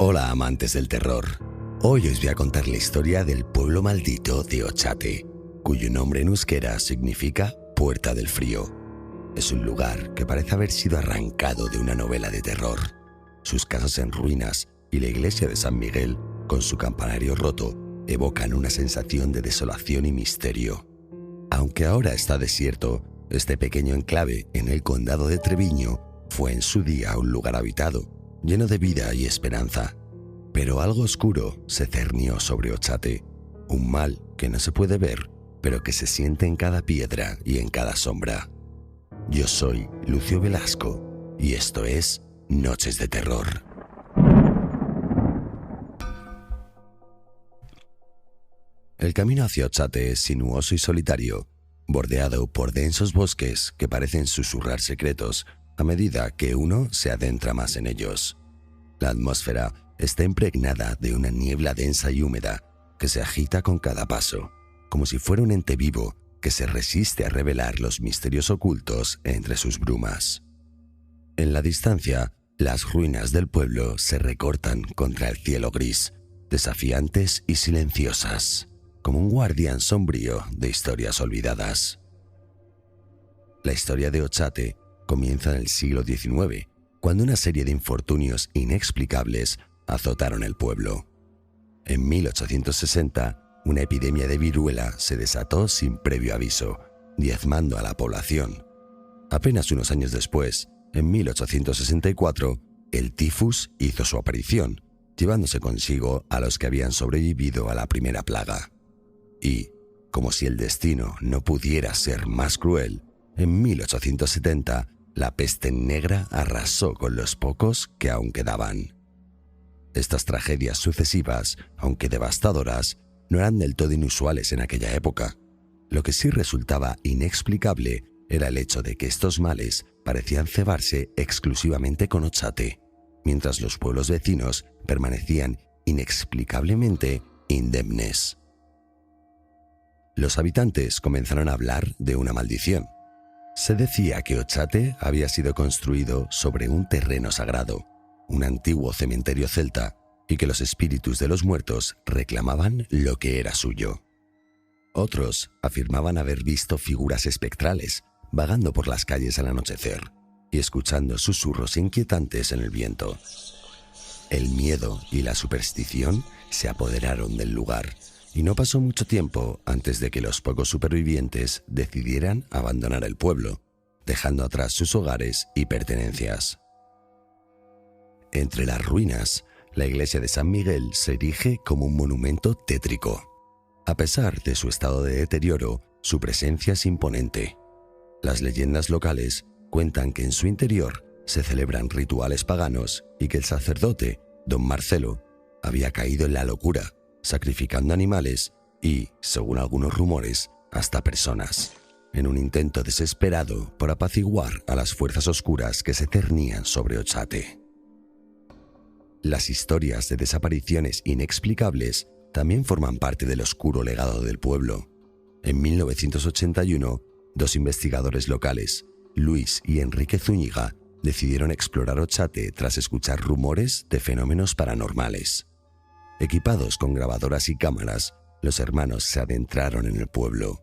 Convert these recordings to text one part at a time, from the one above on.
Hola amantes del terror, hoy os voy a contar la historia del pueblo maldito de Ochate, cuyo nombre en euskera significa Puerta del Frío. Es un lugar que parece haber sido arrancado de una novela de terror. Sus casas en ruinas y la iglesia de San Miguel, con su campanario roto, evocan una sensación de desolación y misterio. Aunque ahora está desierto, este pequeño enclave en el condado de Treviño fue en su día un lugar habitado, lleno de vida y esperanza. Pero algo oscuro se cernió sobre Ochate, un mal que no se puede ver, pero que se siente en cada piedra y en cada sombra. Yo soy Lucio Velasco y esto es Noches de Terror. El camino hacia Ochate es sinuoso y solitario, bordeado por densos bosques que parecen susurrar secretos a medida que uno se adentra más en ellos. La atmósfera está impregnada de una niebla densa y húmeda que se agita con cada paso, como si fuera un ente vivo que se resiste a revelar los misterios ocultos entre sus brumas. En la distancia, las ruinas del pueblo se recortan contra el cielo gris, desafiantes y silenciosas, como un guardián sombrío de historias olvidadas. La historia de Ochate comienza en el siglo XIX, cuando una serie de infortunios inexplicables azotaron el pueblo. En 1860, una epidemia de viruela se desató sin previo aviso, diezmando a la población. Apenas unos años después, en 1864, el tifus hizo su aparición, llevándose consigo a los que habían sobrevivido a la primera plaga. Y, como si el destino no pudiera ser más cruel, en 1870, la peste negra arrasó con los pocos que aún quedaban. Estas tragedias sucesivas, aunque devastadoras, no eran del todo inusuales en aquella época. Lo que sí resultaba inexplicable era el hecho de que estos males parecían cebarse exclusivamente con Ochate, mientras los pueblos vecinos permanecían inexplicablemente indemnes. Los habitantes comenzaron a hablar de una maldición. Se decía que Ochate había sido construido sobre un terreno sagrado, un antiguo cementerio celta, y que los espíritus de los muertos reclamaban lo que era suyo. Otros afirmaban haber visto figuras espectrales vagando por las calles al anochecer y escuchando susurros inquietantes en el viento. El miedo y la superstición se apoderaron del lugar, y no pasó mucho tiempo antes de que los pocos supervivientes decidieran abandonar el pueblo, dejando atrás sus hogares y pertenencias. Entre las ruinas, la iglesia de San Miguel se erige como un monumento tétrico. A pesar de su estado de deterioro, su presencia es imponente. Las leyendas locales cuentan que en su interior se celebran rituales paganos y que el sacerdote, don Marcelo, había caído en la locura, sacrificando animales y, según algunos rumores, hasta personas, en un intento desesperado por apaciguar a las fuerzas oscuras que se cernían sobre Ochate. Las historias de desapariciones inexplicables también forman parte del oscuro legado del pueblo. En 1981, dos investigadores locales, Luis y Enrique Zúñiga, decidieron explorar Ochate tras escuchar rumores de fenómenos paranormales. Equipados con grabadoras y cámaras, los hermanos se adentraron en el pueblo.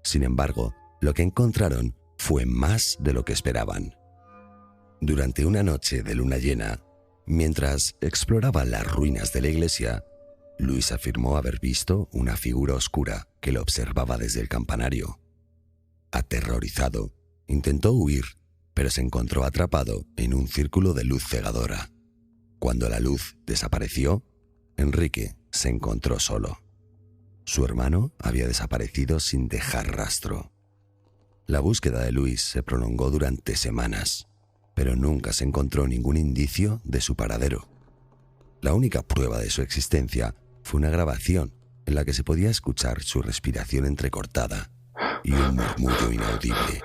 Sin embargo, lo que encontraron fue más de lo que esperaban. Durante una noche de luna llena, mientras exploraban las ruinas de la iglesia, Luis afirmó haber visto una figura oscura que lo observaba desde el campanario. Aterrorizado, intentó huir, pero se encontró atrapado en un círculo de luz cegadora. Cuando la luz desapareció, Enrique se encontró solo. Su hermano había desaparecido sin dejar rastro. La búsqueda de Luis se prolongó durante semanas, pero nunca se encontró ningún indicio de su paradero. La única prueba de su existencia fue una grabación en la que se podía escuchar su respiración entrecortada y un murmullo inaudible,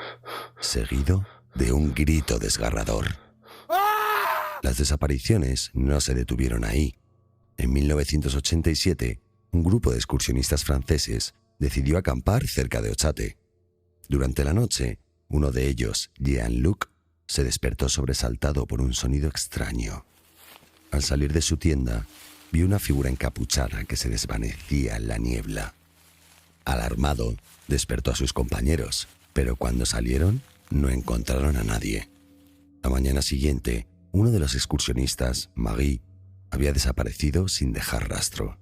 seguido de un grito desgarrador. Las desapariciones no se detuvieron ahí. En 1987, un grupo de excursionistas franceses decidió acampar cerca de Ochate. Durante la noche, uno de ellos, Jean-Luc, se despertó sobresaltado por un sonido extraño. Al salir de su tienda, vio una figura encapuchada que se desvanecía en la niebla. Alarmado, despertó a sus compañeros, pero cuando salieron, no encontraron a nadie. La mañana siguiente, uno de los excursionistas, Marie, había desaparecido sin dejar rastro.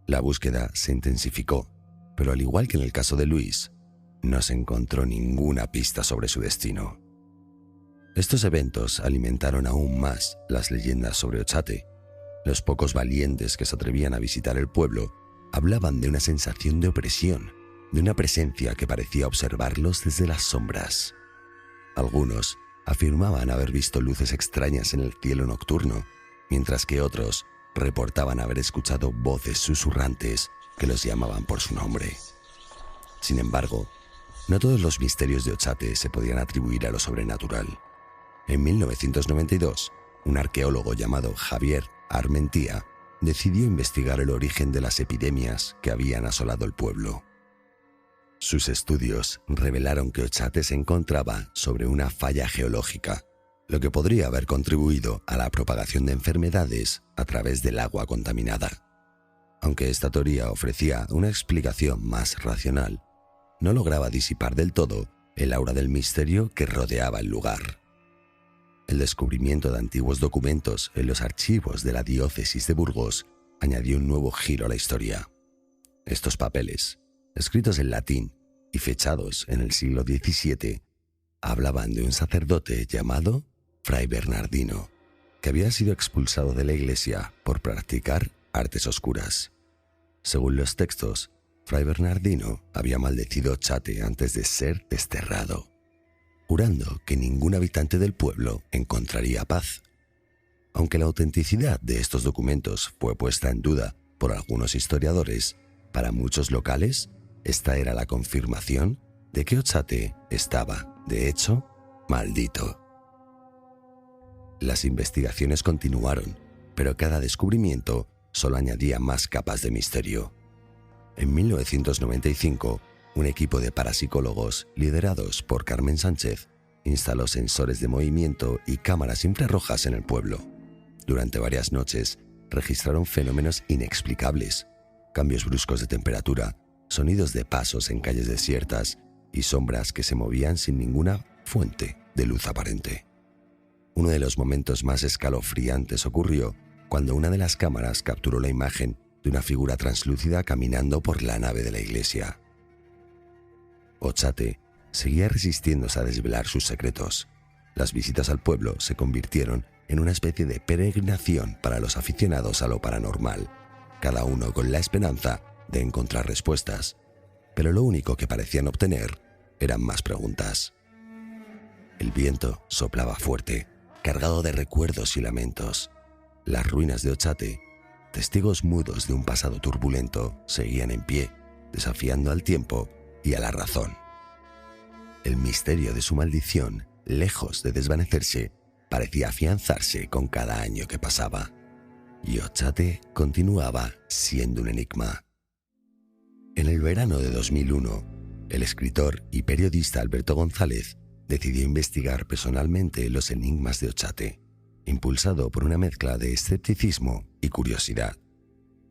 La búsqueda se intensificó, pero al igual que en el caso de Luis, no se encontró ninguna pista sobre su destino. Estos eventos alimentaron aún más las leyendas sobre Ochate. Los pocos valientes que se atrevían a visitar el pueblo hablaban de una sensación de opresión, de una presencia que parecía observarlos desde las sombras. Algunos afirmaban haber visto luces extrañas en el cielo nocturno, mientras que otros reportaban haber escuchado voces susurrantes que los llamaban por su nombre. Sin embargo, no todos los misterios de Ochate se podían atribuir a lo sobrenatural. En 1992, un arqueólogo llamado Javier Armentía decidió investigar el origen de las epidemias que habían asolado el pueblo. Sus estudios revelaron que Ochate se encontraba sobre una falla geológica, lo que podría haber contribuido a la propagación de enfermedades a través del agua contaminada. Aunque esta teoría ofrecía una explicación más racional, no lograba disipar del todo el aura del misterio que rodeaba el lugar. El descubrimiento de antiguos documentos en los archivos de la diócesis de Burgos añadió un nuevo giro a la historia. Estos papeles, escritos en latín y fechados en el siglo XVII, hablaban de un sacerdote llamado Fray Bernardino, que había sido expulsado de la iglesia por practicar artes oscuras. Según los textos, Fray Bernardino había maldecido Ochate antes de ser desterrado, jurando que ningún habitante del pueblo encontraría paz. Aunque la autenticidad de estos documentos fue puesta en duda por algunos historiadores, para muchos locales, esta era la confirmación de que Ochate estaba, de hecho, maldito. Las investigaciones continuaron, pero cada descubrimiento solo añadía más capas de misterio. En 1995, un equipo de parapsicólogos liderados por Carmen Sánchez instaló sensores de movimiento y cámaras infrarrojas en el pueblo. Durante varias noches registraron fenómenos inexplicables, cambios bruscos de temperatura, sonidos de pasos en calles desiertas y sombras que se movían sin ninguna fuente de luz aparente. Uno de los momentos más escalofriantes ocurrió cuando una de las cámaras capturó la imagen de una figura translúcida caminando por la nave de la iglesia. Ochate seguía resistiéndose a desvelar sus secretos. Las visitas al pueblo se convirtieron en una especie de peregrinación para los aficionados a lo paranormal, cada uno con la esperanza de encontrar respuestas, pero lo único que parecían obtener eran más preguntas. El viento soplaba fuerte, cargado de recuerdos y lamentos. Las ruinas de Ochate, testigos mudos de un pasado turbulento, seguían en pie, desafiando al tiempo y a la razón. El misterio de su maldición, lejos de desvanecerse, parecía afianzarse con cada año que pasaba. Y Ochate continuaba siendo un enigma. En el verano de 2001, el escritor y periodista Alberto González decidió investigar personalmente los enigmas de Ochate, impulsado por una mezcla de escepticismo y curiosidad.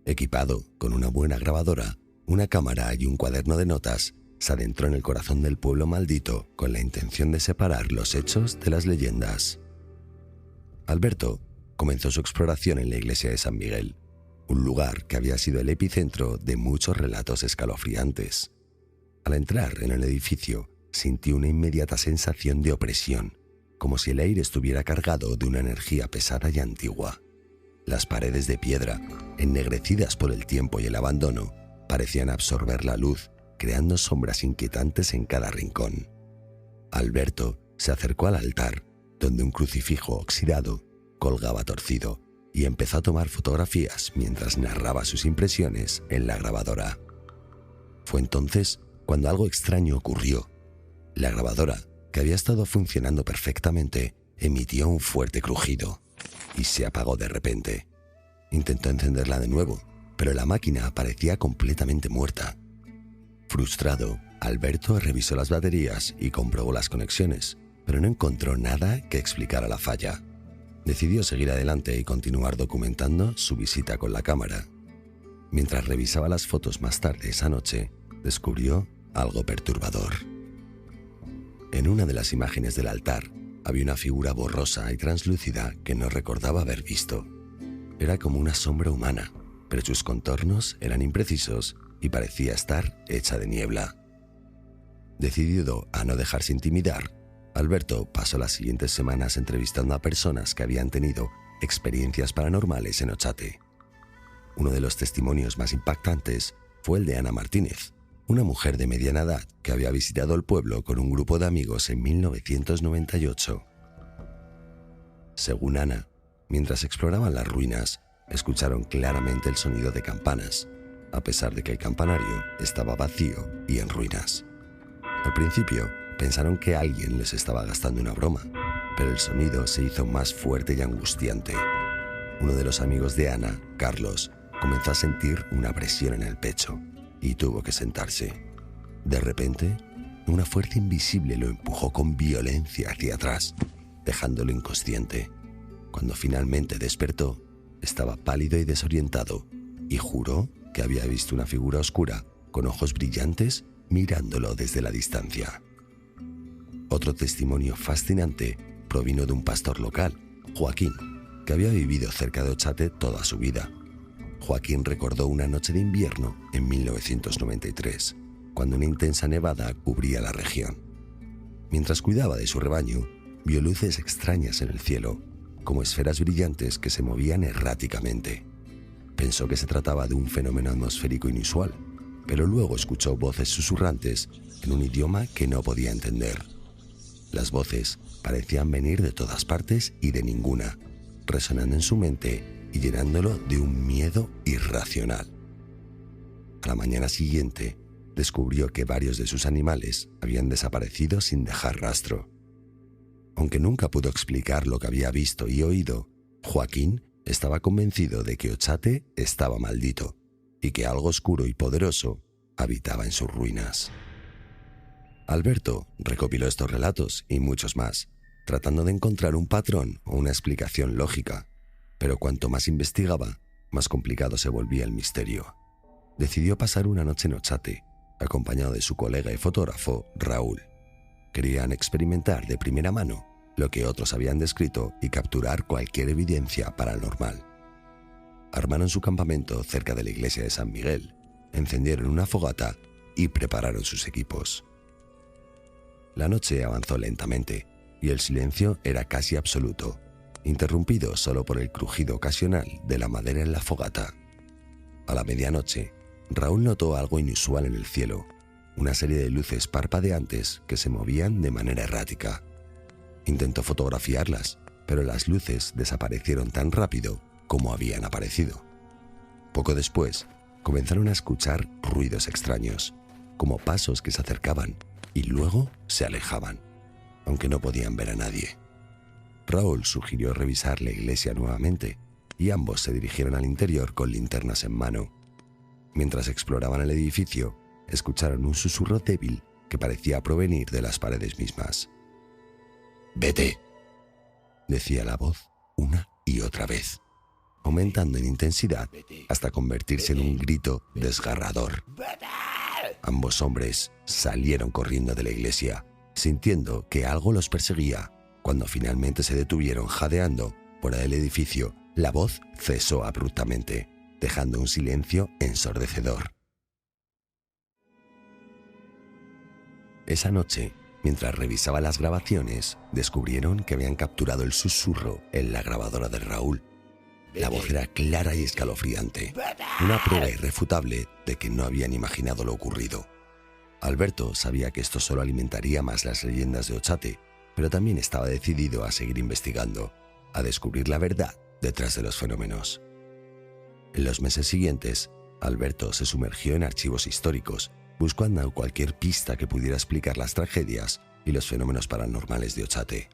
Equipado con una buena grabadora, una cámara y un cuaderno de notas, se adentró en el corazón del pueblo maldito con la intención de separar los hechos de las leyendas. Alberto comenzó su exploración en la iglesia de San Miguel, un lugar que había sido el epicentro de muchos relatos escalofriantes. Al entrar en el edificio, sintió una inmediata sensación de opresión, como si el aire estuviera cargado de una energía pesada y antigua. Las paredes de piedra, ennegrecidas por el tiempo y el abandono, parecían absorber la luz, creando sombras inquietantes en cada rincón. Alberto se acercó al altar, donde un crucifijo oxidado colgaba torcido, y empezó a tomar fotografías mientras narraba sus impresiones en la grabadora. Fue entonces cuando algo extraño ocurrió. La grabadora, que había estado funcionando perfectamente, emitió un fuerte crujido y se apagó de repente. Intentó encenderla de nuevo, pero la máquina parecía completamente muerta. Frustrado, Alberto revisó las baterías y comprobó las conexiones, pero no encontró nada que explicara la falla. Decidió seguir adelante y continuar documentando su visita con la cámara. Mientras revisaba las fotos más tarde esa noche, descubrió algo perturbador. En una de las imágenes del altar había una figura borrosa y translúcida que no recordaba haber visto. Era como una sombra humana, pero sus contornos eran imprecisos y parecía estar hecha de niebla. Decidido a no dejarse intimidar, Alberto pasó las siguientes semanas entrevistando a personas que habían tenido experiencias paranormales en Otzate. Uno de los testimonios más impactantes fue el de Ana Martínez, una mujer de mediana edad que había visitado el pueblo con un grupo de amigos en 1998. Según Ana, mientras exploraban las ruinas, escucharon claramente el sonido de campanas, a pesar de que el campanario estaba vacío y en ruinas. Al principio, pensaron que alguien les estaba gastando una broma, pero el sonido se hizo más fuerte y angustiante. Uno de los amigos de Ana, Carlos, comenzó a sentir una presión en el pecho y tuvo que sentarse. De repente, una fuerza invisible lo empujó con violencia hacia atrás, dejándolo inconsciente. Cuando finalmente despertó, estaba pálido y desorientado y juró que había visto una figura oscura con ojos brillantes mirándolo desde la distancia. Otro testimonio fascinante provino de un pastor local, Joaquín, que había vivido cerca de Otzate toda su vida. Joaquín recordó una noche de invierno en 1993, cuando una intensa nevada cubría la región. Mientras cuidaba de su rebaño, vio luces extrañas en el cielo, como esferas brillantes que se movían erráticamente. Pensó que se trataba de un fenómeno atmosférico inusual, pero luego escuchó voces susurrantes en un idioma que no podía entender. Las voces parecían venir de todas partes y de ninguna, resonando en su mente y llenándolo de un miedo irracional. A la mañana siguiente, descubrió que varios de sus animales habían desaparecido sin dejar rastro. Aunque nunca pudo explicar lo que había visto y oído, Joaquín estaba convencido de que Otzate estaba maldito y que algo oscuro y poderoso habitaba en sus ruinas. Alberto recopiló estos relatos y muchos más, tratando de encontrar un patrón o una explicación lógica, pero cuanto más investigaba, más complicado se volvía el misterio. Decidió pasar una noche en Otzate, acompañado de su colega y fotógrafo Raúl. Querían experimentar de primera mano lo que otros habían descrito y capturar cualquier evidencia paranormal. Armaron su campamento cerca de la iglesia de San Miguel, encendieron una fogata y prepararon sus equipos. La noche avanzó lentamente y el silencio era casi absoluto, interrumpido solo por el crujido ocasional de la madera en la fogata. A la medianoche, Raúl notó algo inusual en el cielo, una serie de luces parpadeantes que se movían de manera errática. Intentó fotografiarlas, pero las luces desaparecieron tan rápido como habían aparecido. Poco después, comenzaron a escuchar ruidos extraños, como pasos que se acercaban y luego se alejaban, aunque no podían ver a nadie. Raúl sugirió revisar la iglesia nuevamente y ambos se dirigieron al interior con linternas en mano. Mientras exploraban el edificio, escucharon un susurro débil que parecía provenir de las paredes mismas. «¡Vete!», decía la voz una y otra vez, aumentando en intensidad hasta convertirse en un grito desgarrador. Ambos hombres salieron corriendo de la iglesia, sintiendo que algo los perseguía. Cuando finalmente se detuvieron jadeando fuera del edificio, la voz cesó abruptamente, dejando un silencio ensordecedor. Esa noche, mientras revisaba las grabaciones, descubrieron que habían capturado el susurro en la grabadora de Raúl. La voz era clara y escalofriante, una prueba irrefutable de que no habían imaginado lo ocurrido. Alberto sabía que esto solo alimentaría más las leyendas de Otzate, pero también estaba decidido a seguir investigando, a descubrir la verdad detrás de los fenómenos. En los meses siguientes, Alberto se sumergió en archivos históricos, buscando cualquier pista que pudiera explicar las tragedias y los fenómenos paranormales de Otzate.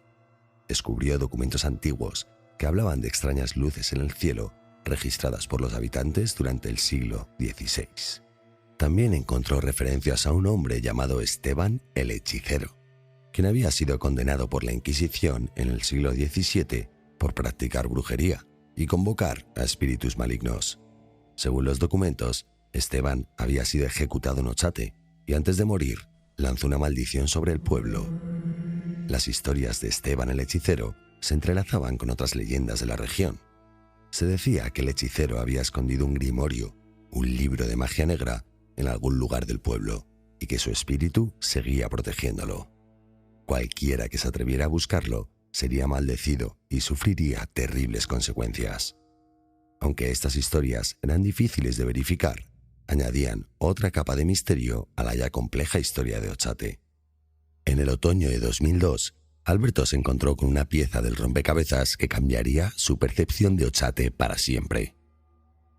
Descubrió documentos antiguos que hablaban de extrañas luces en el cielo registradas por los habitantes durante el siglo XVI. También encontró referencias a un hombre llamado Esteban el Hechicero, quien había sido condenado por la Inquisición en el siglo XVII por practicar brujería y convocar a espíritus malignos. Según los documentos, Esteban había sido ejecutado en Ochate y antes de morir lanzó una maldición sobre el pueblo. Las historias de Esteban el hechicero se entrelazaban con otras leyendas de la región. Se decía que el hechicero había escondido un grimorio, un libro de magia negra, en algún lugar del pueblo y que su espíritu seguía protegiéndolo. Cualquiera que se atreviera a buscarlo sería maldecido y sufriría terribles consecuencias. Aunque estas historias eran difíciles de verificar, añadían otra capa de misterio a la ya compleja historia de Ochate. En el otoño de 2002, Alberto se encontró con una pieza del rompecabezas que cambiaría su percepción de Ochate para siempre.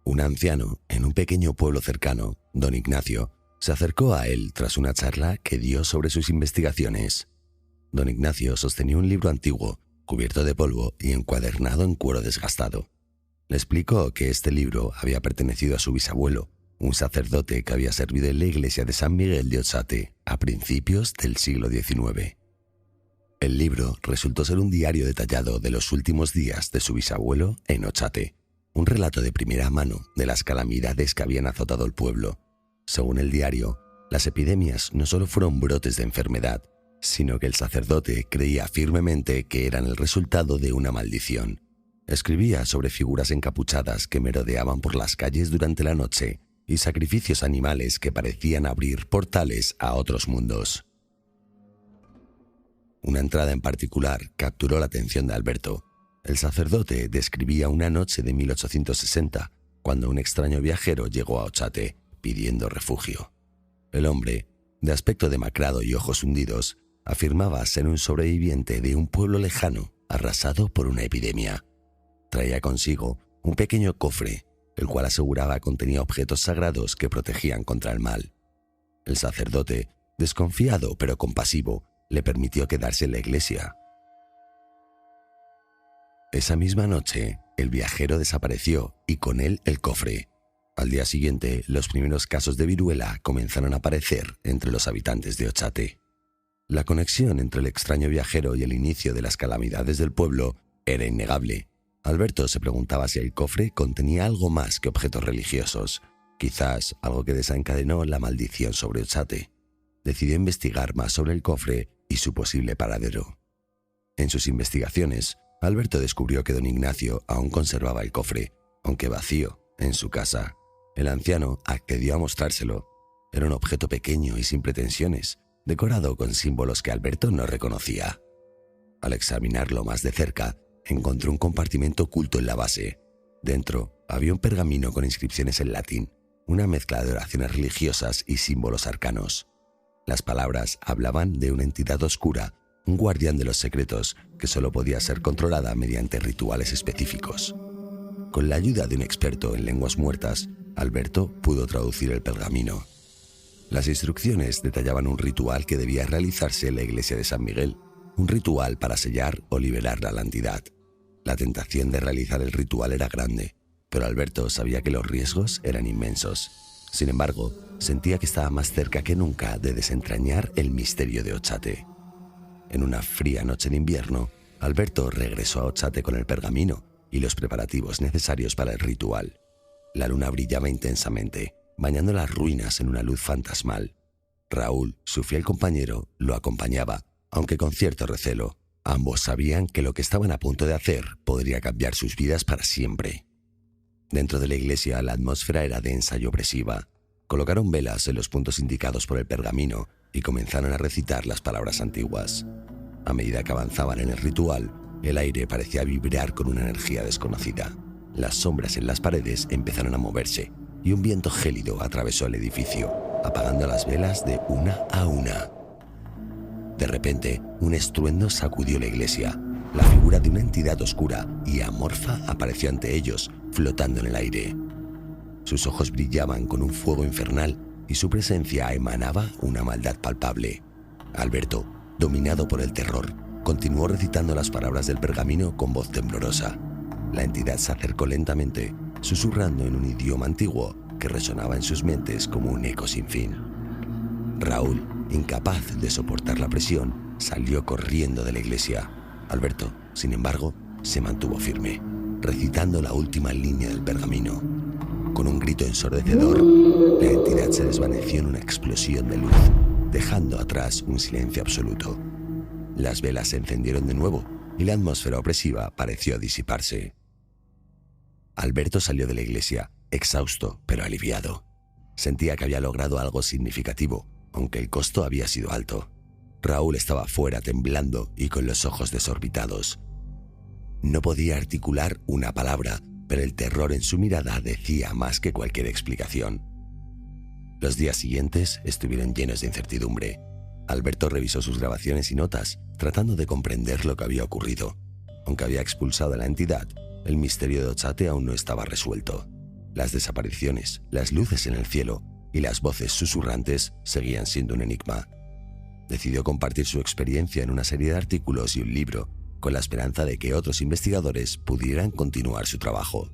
Un anciano en un pequeño pueblo cercano, don Ignacio, se acercó a él tras una charla que dio sobre sus investigaciones. Don Ignacio sostenía un libro antiguo, cubierto de polvo y encuadernado en cuero desgastado. Le explicó que este libro había pertenecido a su bisabuelo, un sacerdote que había servido en la iglesia de San Miguel de Ochate a principios del siglo XIX. El libro resultó ser un diario detallado de los últimos días de su bisabuelo en Ochate, un relato de primera mano de las calamidades que habían azotado el pueblo. Según el diario, las epidemias no solo fueron brotes de enfermedad, sino que el sacerdote creía firmemente que eran el resultado de una maldición. Escribía sobre figuras encapuchadas que merodeaban por las calles durante la noche y sacrificios animales que parecían abrir portales a otros mundos. Una entrada en particular capturó la atención de Alberto. El sacerdote describía una noche de 1860, cuando un extraño viajero llegó a Ochate pidiendo refugio. El hombre, de aspecto demacrado y ojos hundidos, afirmaba ser un sobreviviente de un pueblo lejano arrasado por una epidemia. Traía consigo un pequeño cofre, el cual aseguraba contenía objetos sagrados que protegían contra el mal. El sacerdote, desconfiado pero compasivo, le permitió quedarse en la iglesia. Esa misma noche, el viajero desapareció y con él el cofre. Al día siguiente, los primeros casos de viruela comenzaron a aparecer entre los habitantes de Ochate. La conexión entre el extraño viajero y el inicio de las calamidades del pueblo era innegable. Alberto se preguntaba si el cofre contenía algo más que objetos religiosos, quizás algo que desencadenó la maldición sobre Ochate. Decidió investigar más sobre el cofre y su posible paradero. En sus investigaciones, Alberto descubrió que don Ignacio aún conservaba el cofre, aunque vacío, en su casa. El anciano accedió a mostrárselo. Era un objeto pequeño y sin pretensiones, decorado con símbolos que Alberto no reconocía. Al examinarlo más de cerca, encontró un compartimento oculto en la base. Dentro había un pergamino con inscripciones en latín, una mezcla de oraciones religiosas y símbolos arcanos. Las palabras hablaban de una entidad oscura, un guardián de los secretos que solo podía ser controlada mediante rituales específicos. Con la ayuda de un experto en lenguas muertas, Alberto pudo traducir el pergamino. Las instrucciones detallaban un ritual que debía realizarse en la iglesia de San Miguel, un ritual para sellar o liberar a la entidad. La tentación de realizar el ritual era grande, pero Alberto sabía que los riesgos eran inmensos. Sin embargo, sentía que estaba más cerca que nunca de desentrañar el misterio de Ochate. En una fría noche de invierno, Alberto regresó a Ochate con el pergamino y los preparativos necesarios para el ritual. La luna brillaba intensamente, bañando las ruinas en una luz fantasmal. Raúl, su fiel compañero, lo acompañaba, aunque con cierto recelo. Ambos sabían que lo que estaban a punto de hacer podría cambiar sus vidas para siempre. Dentro de la iglesia la atmósfera era densa y opresiva. Colocaron velas en los puntos indicados por el pergamino y comenzaron a recitar las palabras antiguas. A medida que avanzaban en el ritual, el aire parecía vibrar con una energía desconocida. Las sombras en las paredes empezaron a moverse y un viento gélido atravesó el edificio, apagando las velas de una a una. De repente, un estruendo sacudió la iglesia. La figura de una entidad oscura y amorfa apareció ante ellos, flotando en el aire. Sus ojos brillaban con un fuego infernal y su presencia emanaba una maldad palpable. Alberto, dominado por el terror, continuó recitando las palabras del pergamino con voz temblorosa. La entidad se acercó lentamente, susurrando en un idioma antiguo que resonaba en sus mentes como un eco sin fin. Raúl, incapaz de soportar la presión, salió corriendo de la iglesia. Alberto, sin embargo, se mantuvo firme, recitando la última línea del pergamino. Con un grito ensordecedor, la entidad se desvaneció en una explosión de luz, dejando atrás un silencio absoluto. Las velas se encendieron de nuevo y la atmósfera opresiva pareció disiparse. Alberto salió de la iglesia, exhausto pero aliviado. Sentía que había logrado algo significativo, aunque el costo había sido alto. Raúl estaba fuera temblando y con los ojos desorbitados. No podía articular una palabra, pero el terror en su mirada decía más que cualquier explicación. Los días siguientes estuvieron llenos de incertidumbre. Alberto revisó sus grabaciones y notas, tratando de comprender lo que había ocurrido. Aunque había expulsado a la entidad, el misterio de Ochate aún no estaba resuelto. Las desapariciones, las luces en el cielo y las voces susurrantes seguían siendo un enigma. Decidió compartir su experiencia en una serie de artículos y un libro, con la esperanza de que otros investigadores pudieran continuar su trabajo.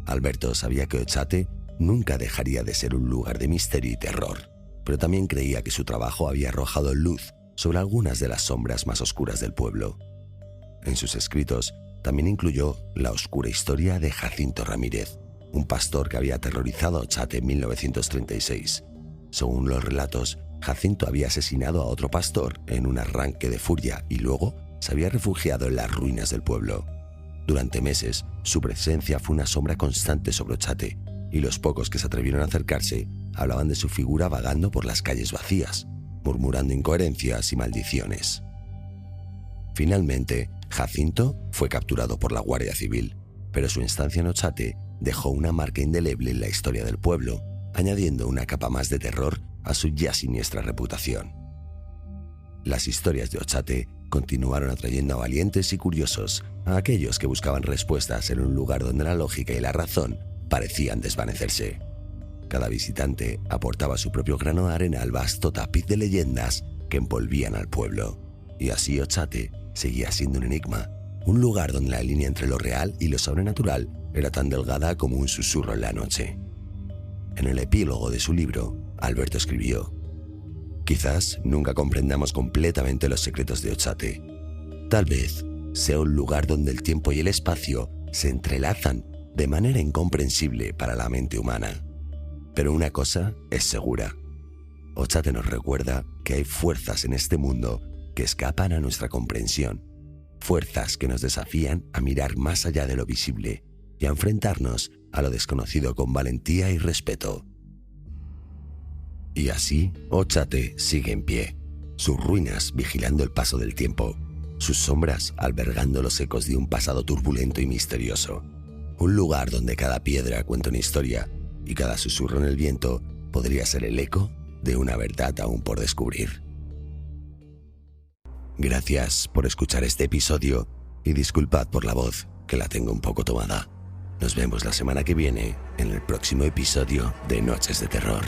Alberto sabía que Ochate nunca dejaría de ser un lugar de misterio y terror, pero también creía que su trabajo había arrojado luz sobre algunas de las sombras más oscuras del pueblo. En sus escritos también incluyó la oscura historia de Jacinto Ramírez, un pastor que había aterrorizado a Ochate en 1936. Según los relatos, Jacinto había asesinado a otro pastor en un arranque de furia y luego se había refugiado en las ruinas del pueblo. Durante meses, su presencia fue una sombra constante sobre Ochate, y los pocos que se atrevieron a acercarse hablaban de su figura vagando por las calles vacías, murmurando incoherencias y maldiciones. Finalmente, Jacinto fue capturado por la Guardia Civil, pero su estancia en Ochate dejó una marca indeleble en la historia del pueblo, añadiendo una capa más de terror a su ya siniestra reputación. Las historias de Ochate continuaron atrayendo a valientes y curiosos, a aquellos que buscaban respuestas en un lugar donde la lógica y la razón parecían desvanecerse. Cada visitante aportaba su propio grano de arena al vasto tapiz de leyendas que envolvían al pueblo, y así Ochate seguía siendo un enigma, un lugar donde la línea entre lo real y lo sobrenatural era tan delgada como un susurro en la noche. En el epílogo de su libro, Alberto escribió: «Quizás nunca comprendamos completamente los secretos de Ochate. Tal vez sea un lugar donde el tiempo y el espacio se entrelazan de manera incomprensible para la mente humana. Pero una cosa es segura. Ochate nos recuerda que hay fuerzas en este mundo que escapan a nuestra comprensión, fuerzas que nos desafían a mirar más allá de lo visible y a enfrentarnos a lo desconocido con valentía y respeto». Y así, Ochate sigue en pie, sus ruinas vigilando el paso del tiempo, sus sombras albergando los ecos de un pasado turbulento y misterioso. Un lugar donde cada piedra cuenta una historia y cada susurro en el viento podría ser el eco de una verdad aún por descubrir. Gracias por escuchar este episodio y disculpad por la voz, que la tengo un poco tomada. Nos vemos la semana que viene en el próximo episodio de Noches de Terror.